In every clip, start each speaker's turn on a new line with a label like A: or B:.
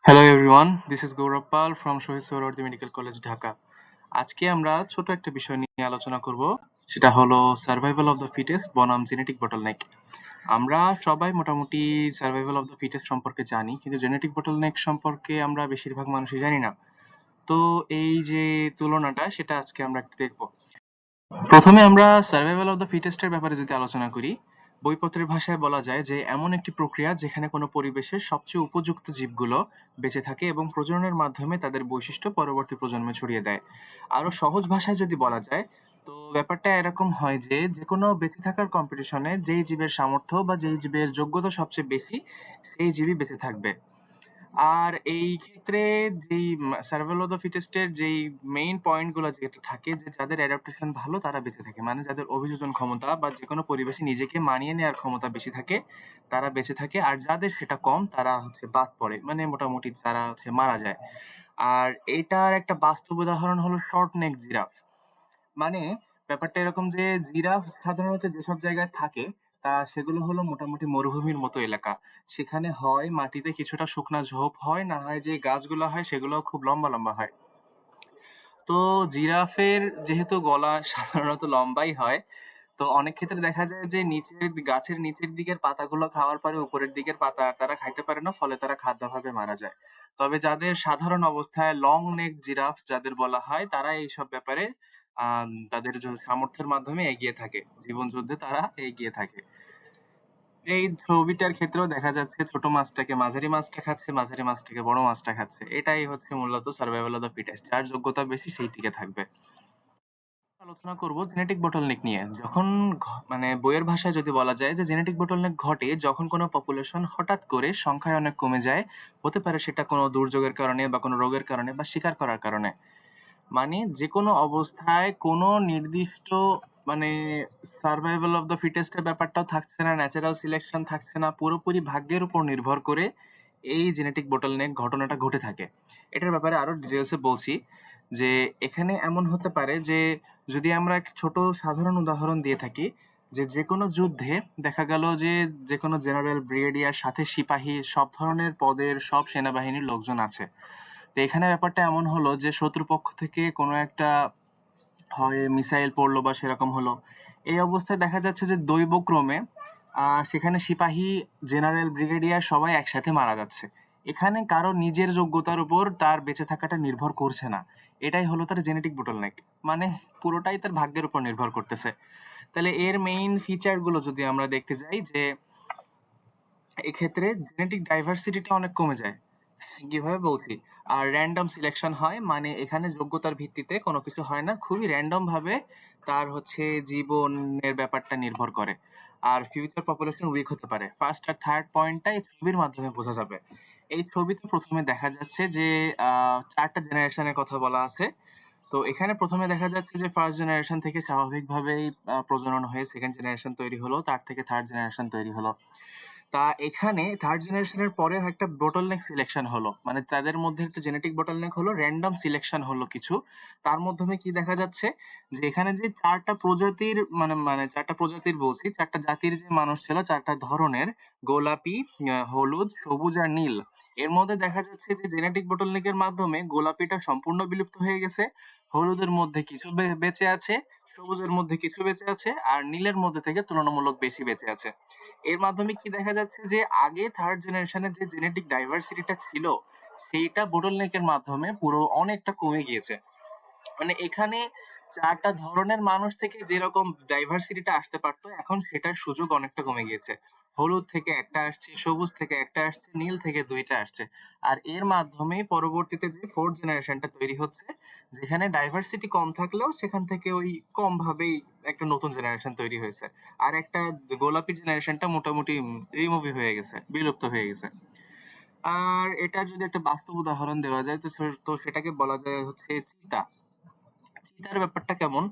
A: Hello everyone, this is Gaurav Pal from Shohid Sohrawardy Medical College, Dhaka. আজকে আমরা ছোট একটা বিষয় নিয়ে আলোচনা করব, সেটা হলো সার্ভাইভাল অফ দ্য ফিটেস্ট বনাম জেনেটিক বটলনেক। আমরা সবাই মোটামুটি সার্ভাইভাল অফ দ্য ফিটেস্ট সম্পর্কে জানি, কিন্তু জেনেটিক বটলনেক সম্পর্কে আমরা বেশিরভাগ মানুষই জানি না। তো এই যে তুলনাটা, সেটা আজকে আমরা একটু দেখব। প্রথমে আমরা সার্ভাইভাল অফ দ্য ফিটেস্টের ব্যাপারে যদি আলোচনা করি, বইপত্রের ভাষায় বলা যায় যে এমন একটি প্রক্রিয়া যেখানে কোনো পরিবেশের সবচেয়ে উপযুক্ত জীবগুলো বেঁচে থাকে এবং প্রজননের মাধ্যমে তাদের বৈশিষ্ট্য পরবর্তী প্রজন্মে ছড়িয়ে দেয়। আরো সহজ ভাষায় যদি বলা যায়, তো ব্যাপারটা এরকম হয় যে যেকোনো বেঁচে থাকার কম্পিটিশনে যেই জীবের সামর্থ্য বা যেই জীবের যোগ্যতা সবচেয়ে বেশি, সেই জীবই বেঁচে থাকবে। আর এই ক্ষেত্রে যেই সার্ভাইভাল অফ দ্য ফিটেস্ট এর যেই মেইন পয়েন্ট গুলো যেটা থাকে, যে যাদের অ্যাডাপ্টেশন ভালো তারা বেঁচে থাকে, মানে যাদের অভিযোজন ক্ষমতা বা যে কোনো পরিবেশে নিজেকে মানিয়ে নেওয়ার ক্ষমতা বেশি থাকে তারা বেঁচে থাকে, আর যাদের সেটা কম তারা হচ্ছে বাদ পড়ে, মানে মোটামুটি তারা হচ্ছে মারা যায়। আর এটার একটা বাস্তব উদাহরণ হলো শর্ট নেক জিরাফ। মানে ব্যাপারটা এরকম যে জিরাফ সাধারণত যেসব জায়গায় থাকে সেগুলো হলো মোটামুটি মরুভূমির মতো এলাকা। সেখানে হয় মাটিতে কিছুটা শুকনা ঝোপ হয়, না হয় যে গাছগুলো হয় সেগুলো খুব লম্বা লম্বা হয়। তো জিরাফের যেহেতু গলা সাধারণত লম্বাই হয়, তো অনেক ক্ষেত্রে দেখা যায় যে গাছের নিচের দিকের পাতাগুলো খাওয়ার পরে উপরের দিকের পাতা তারা খাইতে পারে না, ফলে তারা খাদ্যাভাবে মারা যায়। তবে যাদের সাধারণ অবস্থায় লং নেক জিরাফ যাদের বলা হয়, তারা এইসব ব্যাপারে তাদের সামর্থ্যের মাধ্যমে এগিয়ে থাকে, জীবন যুদ্ধে তারা এগিয়ে থাকে। এই ছবিটার ক্ষেত্রেও দেখা যাচ্ছে ছোট মাছটাকে মাঝারি মাছটা খাচ্ছে, মাঝারি মাছটাকে বড় মাছটা খাচ্ছে। এটাই হচ্ছে মূলত সার্ভাইভাল অফ দ্য ফিটেস্ট, যার যোগ্যতা বেশি সেই টিকে থাকবে। আলোচনা করব জেনেটিক বটলনেক নিয়ে। যখন মানে বইয়ের ভাষায় যদি বলা যায় যে জেনেটিক বটলনেক ঘটে যখন কোনো পপুলেশন হঠাৎ করে সংখ্যায় অনেক কমে যায়, হতে পারে সেটা কোনো দুর্যোগের কারণে বা কোনো রোগের কারণে বা শিকার করার কারণে। মানে যে কোনো অবস্থায় কোনো নির্দিষ্ট মানে সার্ভাইভাল অফ দ্য ফিটেস্ট এর ব্যাপারটাও থাকছে না, ন্যাচারাল সিলেকশন থাকছে না, পুরোপুরি ভাগ্যের উপর নির্ভর করে এই জেনেটিক বটলনেক ঘটনাটা ঘটে থাকে। এটার ব্যাপারে আরো ডিটেলসে বলছি যে এখানে এমন হতে পারে যে যদি আমরা একটা ছোট সাধারণ উদাহরণ দিয়ে থাকি, যে যেকোনো যুদ্ধে দেখা গেল যে যেকোনো জেনারেল, ব্রিগেডিয়ার, সাথে সিপাহী, সব ধরনের পদের সব সেনাবাহিনীর লোকজন আছে। তো এখানে ব্যাপারটা এমন হলো যে শত্রুপক্ষ থেকে কোনো একটা হয় মিসাইল পড়লো বা সেরকম হলো, এই অবস্থায় দেখা যাচ্ছে যে দৈবক্রমে সেখানে সিপাহী, জেনারেল, ব্রিগেডিয়ার সবাই একসাথে মারা যাচ্ছে। এখানে কারো নিজের যোগ্যতার উপর তার বেঁচে থাকাটা নির্ভর করছে না। এটাই হলো তার জেনেটিক bottleneck। মানে পুরোটাই তার ভাগ্যের উপর নির্ভর করতেছে। তাহলে এর মেইন ফিচার গুলো যদি আমরা দেখতে যাই, যে এক্ষেত্রে জেনেটিক ডাইভার্সিটিটা অনেক কমে যায়। কিভাবে বলছি, আর র্যান্ডম সিলেকশন হয়, মানে এখানে যোগ্যতার ভিত্তিতে কোনো কিছু হয় না, খুবই র্যান্ডম ভাবে তার হচ্ছে জীবনের ব্যাপারটা নির্ভর করে। আর ফিউচার পপুলেশন উইক হতে পারে। ফার্স্ট আর থার্ড পয়েন্টটা এই ছবির মাধ্যমে বোঝা যাবে। এই ছবিতে প্রথমে দেখা যাচ্ছে যে চারটা জেনারেশনের কথা বলা আছে। তো এখানে প্রথমে দেখা যাচ্ছে যে ফার্স্ট জেনারেশন থেকে স্বাভাবিকভাবেই প্রজনন হয়ে সেকেন্ড জেনারেশন তৈরি হলো, তার থেকে থার্ড জেনারেশন তৈরি হলো। তা এখানে থার্ড জেনারেশনের পরে একটা bottleneck সিলেকশন হলো, মানে তাদের মধ্যে একটা জেনেটিক bottleneck হলো, র্যান্ডম সিলেকশন হলো কিছু। তার মাধ্যমে কি দেখা যাচ্ছে যে এখানে যে চারটা প্রজাতির মানে মানে চারটা প্রজাতির বলছি, চারটা জাতির যে মানুষ ছিল, চারটা ধরনের, গোলাপি, হলুদ, সবুজ আর নীল। এর মধ্যে দেখা যাচ্ছে যে জেনেটিক bottleneck এর মাধ্যমে গোলাপিটা সম্পূর্ণ বিলুপ্ত হয়ে গেছে, হলুদের মধ্যে কিছু বেঁচে আছে, সবুজের মধ্যে কিছু বেঁচে আছে, আর নীলের মধ্যে থেকে তুলনামূলক বেশি বেঁচে আছে। এর মাধ্যমে কি দেখা যাচ্ছে যে আগে থার্ড জেনারেশনের যে জেনেটিক ডাইভার্সিটিটা ছিল, সেইটা বোটলনেকের মাধ্যমে পুরো অনেকটা কমে গিয়েছে। মানে এখানে চারটা ধরনের মানুষ থেকে যেরকম ডাইভার্সিটিটা আসতে পারতো, এখন সেটার সুযোগ অনেকটা কমে গিয়েছে। হলুদ থেকে একটা আসছে, সবুজ থেকে একটা আসছে, নীল থেকে দুইটা আসছে। আর এর মাধ্যমে পরবর্তীতে যে ফোর্থ জেনারেশনটা তৈরি হচ্ছে, যেখানে ডাইভার্সিটি কম থাকলেও সেখান থেকে ওই কম ভাবেই একটা নতুন জেনারেশন তৈরি হয়েছে। আর একটা গোলাপি জেনারেশনটা মোটামুটি রিমুভই হয়ে গেছে, বিলুপ্ত হয়ে গেছে। আর এটার যদি একটা বাস্তব উদাহরণ দেওয়া যায়, তো সেটাকে বলা যায় হচ্ছে চিতা। চিতার ব্যাপারটা কেমন,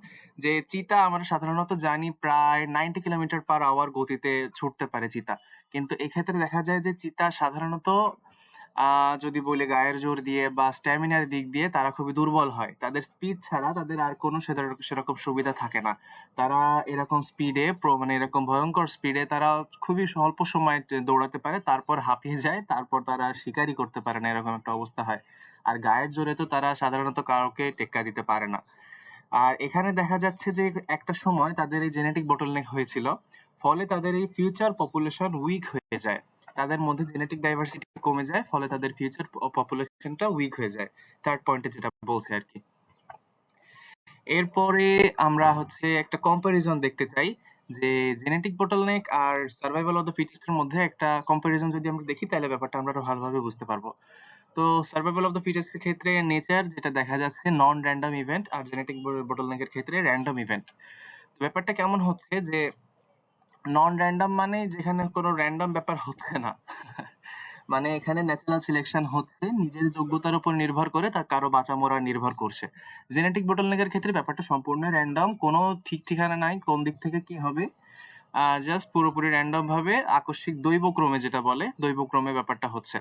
A: যে চিতা আমরা সাধারণত জানি প্রায় 90 কিলোমিটার পার আওয়ার গতিতে ছুটতে পারে চিতা। কিন্তু এক্ষেত্রে দেখা যায় যে চিতা সাধারণত যদি বলি গায়ের জোর দিয়ে বা স্ট্যামিনার দিক দিয়ে তারা খুবই দুর্বল হয়। তাদের স্পিড ছাড়া তাদের আর কোনো সেরকম সুবিধা থাকে না। তারা এরকম স্পিডে মানে এরকম ভয়ঙ্কর স্পিডে তারা খুবই স্বল্প সময়ে দৌড়াতে পারে, তারপর হাঁপিয়ে যায়, তারপর তারা আর শিকারই করতে পারে না, এরকম একটা অবস্থা হয়। আর গায়ের জোরে তো তারা সাধারণত কাউকে টেক্কা দিতে পারে না। আর এখানে দেখা যাচ্ছে যে একটা সময় তাদের এই জেনেটিক বটলনেক হয়েছিল, ফলে তাদের এই ফিউচার পপুলেশন উইক হয়ে যায়। তাদের মধ্যে জেনেটিক ডাইভার্সিটি কমে যায়, ফলে তাদের ফিউচার পপুলেশনটা উইক হয়ে যায়। থার্ড পয়েন্টে যেটা বলছে আর কি। এরপরে আমরা হচ্ছে একটা কম্পারিজন দেখতে চাই যে জেনেটিক বটলনেক আর সার্ভাইভাল অফ দ্য ফিটেস্ট এর মধ্যে একটা কম্পারিজন যদি আমরা দেখি, তাহলে ব্যাপারটা আমরা আরো ভালোভাবে বুঝতে পারবো। তো সার্ভাইভাল অফ দ্য ফিটেস্ট এর ক্ষেত্রে নেচার যেটা দেখা যাচ্ছে নন র্যান্ডম ইভেন্ট, আর জেনেটিক বটলনেকের ক্ষেত্রে র্যান্ডম ইভেন্ট। ব্যাপারটা কেমন হচ্ছে যে নন র্যান্ডম মানে যেখানে কোনো র্যান্ডম ব্যাপার হচ্ছে না। মানে এখানে ন্যাচারাল সিলেকশন হচ্ছে নিজের যোগ্যতার উপর নির্ভর করে, তা কারো বাঁচা মরা নির্ভর করছে। জেনেটিক বটলনেকের ক্ষেত্রে ব্যাপারটা সম্পূর্ণ র্যান্ডম, কোনো ঠিক ঠিকানা নাই কোন দিক থেকে কি হবে। জাস্ট পুরোপুরি র্যান্ডম ভাবে আকস্মিক দৈবক্রমে, যেটা বলে দৈবক্রমে ব্যাপারটা হচ্ছে।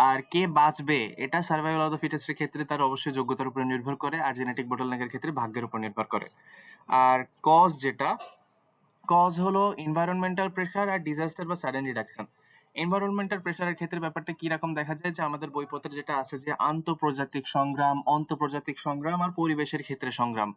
A: আর কে বাঁচবে এটা সার্ভাইভাল অফ দ্য ফিটেস্ট এর ক্ষেত্রে তার অবশ্যই যোগ্যতার উপর নির্ভর করে, আর জেনেটিক বটলনেকের ক্ষেত্রে ভাগ্যের উপর নির্ভর করে। আর কজ যেটা, কজ হলো এনভায়রনমেন্টাল প্রেসার আর ডিজাস্টার বা সাডেন রিডাকশন। এনভায়রনমেন্টাল প্রেসারের ক্ষেত্রে ব্যাপারটা কি রকম দেখা যায় যে আমাদের বইপত্রে যেটা আছে যে আন্তঃপ্রজাতিক সংগ্রাম, অন্তঃপ্রজাতিক সংগ্রাম আর পরিবেশের ক্ষেত্রে সংগ্রাম।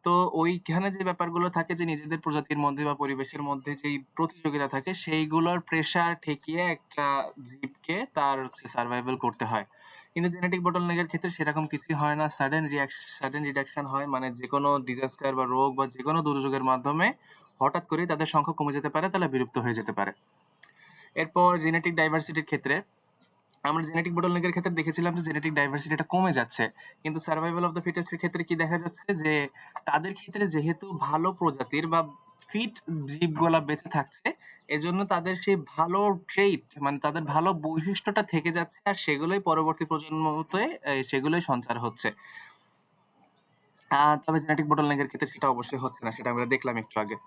A: তো ওইখানে যে ব্যাপারগুলো থাকে যে নিজেদের প্রজাতির মধ্যে বা পরিবেশের মধ্যে যেই প্রতিযোগিতা থাকে, সেইগুলোর প্রেসার ঠেকিয়ে একটা জীবকে তার সার্ভাইভাল করতে হয়। কিন্তু জেনেটিক বটলনেকের ক্ষেত্রে সেরকম কিছু হয় না, সাডেন রিডাকশন হয়, মানে যেকোনো ডিজাস্টার বা রোগ বা যেকোনো দুর্যোগের মাধ্যমে হঠাৎ করেই তাদের সংখ্যা কমে যেতে পারে, তারা বিলুপ্ত হয়ে যেতে পারে। এরপর জেনেটিক ডাইভার্সিটির ক্ষেত্রে আমরা জেনেটিক বটলনেকের ক্ষেত্রে দেখেছিলাম যে জেনেটিক ডাইভার্সিটিটা কমে যাচ্ছে, কিন্তু সার্ভাইভাল অফ দ্য ফিটেস্ট এর ক্ষেত্রে কি দেখা যাচ্ছে যে তাদের ক্ষেত্রে যেহেতু ভালো প্রজাতির বা ফিট জীবগুলা বেঁচে থাকছে, এজন্য তাদের সেই ভালো ট্রেইট মানে তাদের ভালো বৈশিষ্ট্যটা থেকে যাচ্ছে, আর সেগুলোই পরবর্তী প্রজন্মতে সেগুলোই সঞ্চার হচ্ছে। তবে জেনেটিক বটলনেকের ক্ষেত্রে সেটা অবশ্যই হচ্ছে না, সেটা আমরা দেখলাম একটু আগে।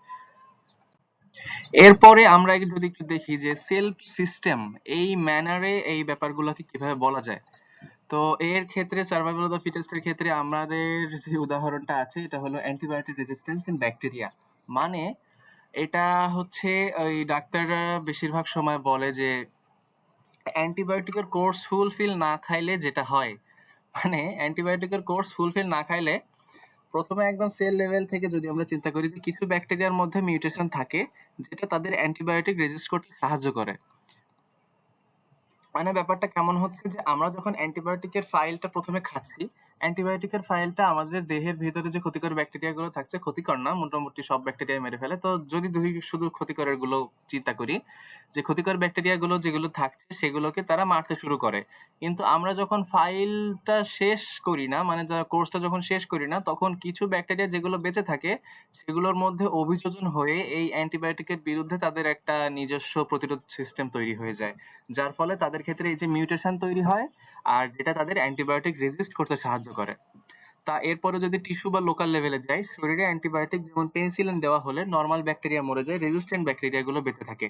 A: এরপরে আমরা যদি একটু দেখি যে সেলফ সিস্টেম এই ম্যানারে এই ব্যাপারগুলোকে কিভাবে বলা যায়। তো এর ক্ষেত্রে সার্ভাইভাল অফ দ্য ফিটেস্ট এর ক্ষেত্রে আমাদের যে উদাহরণটা আছে এটা হলো অ্যান্টিবায়োটিক রেজিস্ট্যান্স ইন ব্যাকটেরিয়া। মানে এটা হচ্ছে ওই ডাক্তাররা বেশিরভাগ সময় বলে যে অ্যান্টিবায়োটিকের কোর্স ফুলফিল না খাইলে যেটা হয়, মানে অ্যান্টিবায়োটিকের কোর্স ফুলফিল না খাইলে প্রথমে একদম সেল লেভেল থেকে যদি আমরা চিন্তা করি যে কিছু ব্যাকটেরিয়ার মধ্যে মিউটেশন থাকে যেটা তাদের অ্যান্টিবায়োটিক রেজিস্ট করতে সাহায্য করে। মানে ব্যাপারটা কেমন হচ্ছে যে আমরা যখন অ্যান্টিবায়োটিকের ফাইলটা প্রথমে খাচ্ছি, অ্যান্টিবায়োটিকের ফাইলটা আমাদের দেহের ভেতরে যে ক্ষতিকর ব্যাকটেরিয়া গুলো থাকছে, ক্ষতিকর না, মোটামুটি সব ব্যাকটেরিয়া মেরে ফেলে। তো যদি শুধু ক্ষতিকরের গুলো চিন্তা করি, যে ক্ষতিকর ব্যাকটেরিয়া গুলো যেগুলো থাকছে সেগুলোকে তারা মারতে শুরু করে। কিন্তু আমরা যখন ফাইলটা শেষ করি না, মানে কোর্সটা যখন শেষ করি না, তখন কিছু ব্যাকটেরিয়া যেগুলো বেঁচে থাকে সেগুলোর মধ্যে অভিযোজন হয়ে এই অ্যান্টিবায়োটিকের বিরুদ্ধে তাদের একটা নিজস্ব প্রতিরোধ সিস্টেম তৈরি হয়ে যায়, যার ফলে তাদের ক্ষেত্রে এই যে মিউটেশন তৈরি হয়, আর যেটা তাদের অ্যান্টিবায়োটিক রেজিস্ট করতে সাহায্য করে। তা এরপরে যদি টিস্যু বা লোকাল লেভেলে যাই, শরীরে অ্যান্টিবায়োটিক যেমন পেনিসিলিন দেওয়া হলে নরমাল ব্যাকটেরিয়া মরে যায়, রেজিস্ট্যান্ট ব্যাকটেরিয়া গুলো বেঁচে থাকে।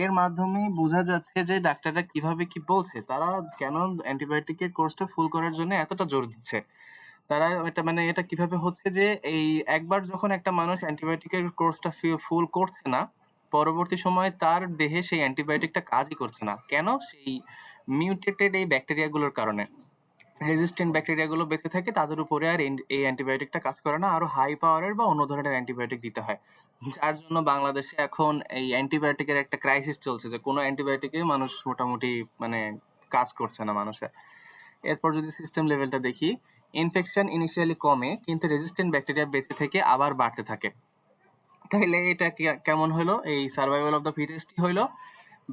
A: এর মাধ্যমে বোঝা যাচ্ছে যে ডাক্তাররা কিভাবে কি বলছে, তারা কেন অ্যান্টিবায়োটিকের কোর্সটা ফুল করার জন্য এতটা জোর দিচ্ছে। তারা এটা কিভাবে হচ্ছে যে এই একবার যখন একটা মানুষ অ্যান্টিবায়োটিকের কোর্সটা ফুল করছে না, পরবর্তী সময়ে তার দেহে সেই অ্যান্টিবায়োটিকটা কাজই করছে না, কেন? সেই মিউটেটেড এই ব্যাকটেরিয়া গুলোর কারণে। রেজিস্ট্যান্ট ব্যাকটেরিয়া গুলো বেঁচে থাকে, তাদের উপরে আর এই অ্যান্টিবায়োটিকটা কাজ করে না, আরো হাই পাওয়ারের বা অন্য ধরনের অ্যান্টিবায়োটিক দিতে হয়। যার জন্য বাংলাদেশে এখন এই অ্যান্টিবায়োটিকের একটা ক্রাইসিস চলছে, যে কোনো অ্যান্টিবায়োটিকে মানুষ মোটামুটি মানে কাজ করছে না মানুষের। এরপর যদি সিস্টেম লেভেলটা দেখি, ইনফেকশন ইনিশিয়ালি কমে, কিন্তু রেজিস্ট্যান্ট ব্যাকটেরিয়া বেঁচে থেকে আবার বাড়তে থাকে। তাইলে এটা কেমন হলো? এই সার্ভাইভাল অফ দ্য ফিটেস্টই হইলো।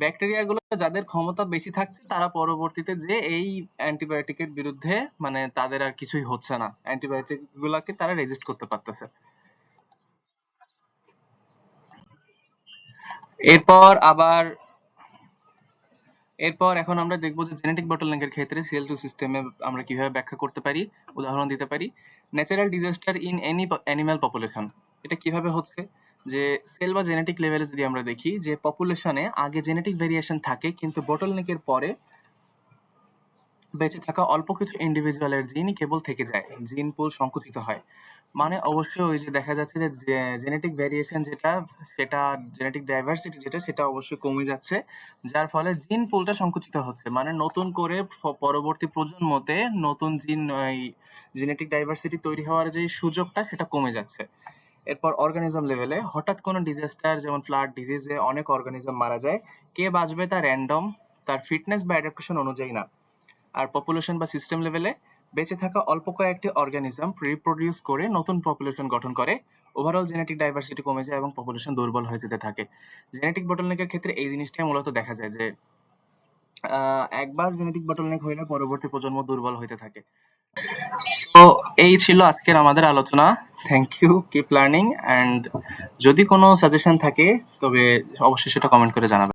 A: ব্যাকটেরিয়া গুলো যাদের ক্ষমতা বেশি থাকছে তারা পরবর্তীতে যে এই অ্যান্টিবায়োটিকের বিরুদ্ধে মানে তাদের আর কিছুই হচ্ছে না, অ্যান্টিবায়োটিক গুলাকে তারা রেজিস্ট করতে পারতেছে। এরপর আবার এরপর এখন আমরা দেখবো যে জেনেটিক বটলনেকের ক্ষেত্রে সিএল2 সিস্টেমে আমরা কিভাবে ব্যাখ্যা করতে পারি, উদাহরণ দিতে পারি। Natural disaster in any animal population, এটা কিভাবে হচ্ছে যে সেল বা জেনেটিক লেভেলে যদি আমরা দেখি যে পপুলেশনে আগে জেনেটিক ভেরিয়েশন থাকে, কিন্তু বটলনেকের পরে বেঁচে থাকা অল্প কিছু ইন্ডিভিজুয়ালের জিনই কেবল থেকে যায়, জিন পুল সংকুচিত হয়। মানে অবশ্যই ওই যে দেখা যাচ্ছে যে জেনেটিক ভেরিয়েশন যেটা, সেটা জেনেটিক ডাইভার্সিটি যেটা, সেটা অবশ্যই কমে যাচ্ছে, যার ফলে জিন পুলটা সংকুচিত হচ্ছে। মানে নতুন করে পরবর্তী প্রজন্মতে নতুন জিন, জেনেটিক ডাইভার্সিটি তৈরি হওয়ার যে সুযোগটা, সেটা কমে যাচ্ছে। এরপর অর্গানিজম লেভেলে হঠাৎ কোনো ডিজাস্টার যেমন ফ্লাড, ডিজিজে অনেক অর্গানিজম মারা যায়। কে বাঁচবে তা র্যান্ডম, তার ফিটনেস বা অ্যাডাপ্টেশন অনুযায়ী না। আর পপুলেশন বা সিস্টেম লেভেলে বেঁচে থাকা অল্প কয়েকটি অর্গানিজম রিপ্রোডিউস করে নতুন পপুলেশন গঠন করে। ওভারঅল জেনেটিক ডাইভার্সিটি কমে যায় এবং পপুলেশন দুর্বল হয়ে যেতে থাকে। জেনেটিক বটলনেকের ক্ষেত্রে এই জিনিসটাই মূলত দেখা যায় যে একবার জেনেটিক বটলনেক হইলে পরবর্তী প্রজন্ম দুর্বল হইতে থাকে। তো এই ছিল আজকের আমাদের আলোচনা। Thank you, keep learning, and যদি কোনো সাজেশন থাকে তবে অবশ্যই সেটা কমেন্ট করে জানাবেন।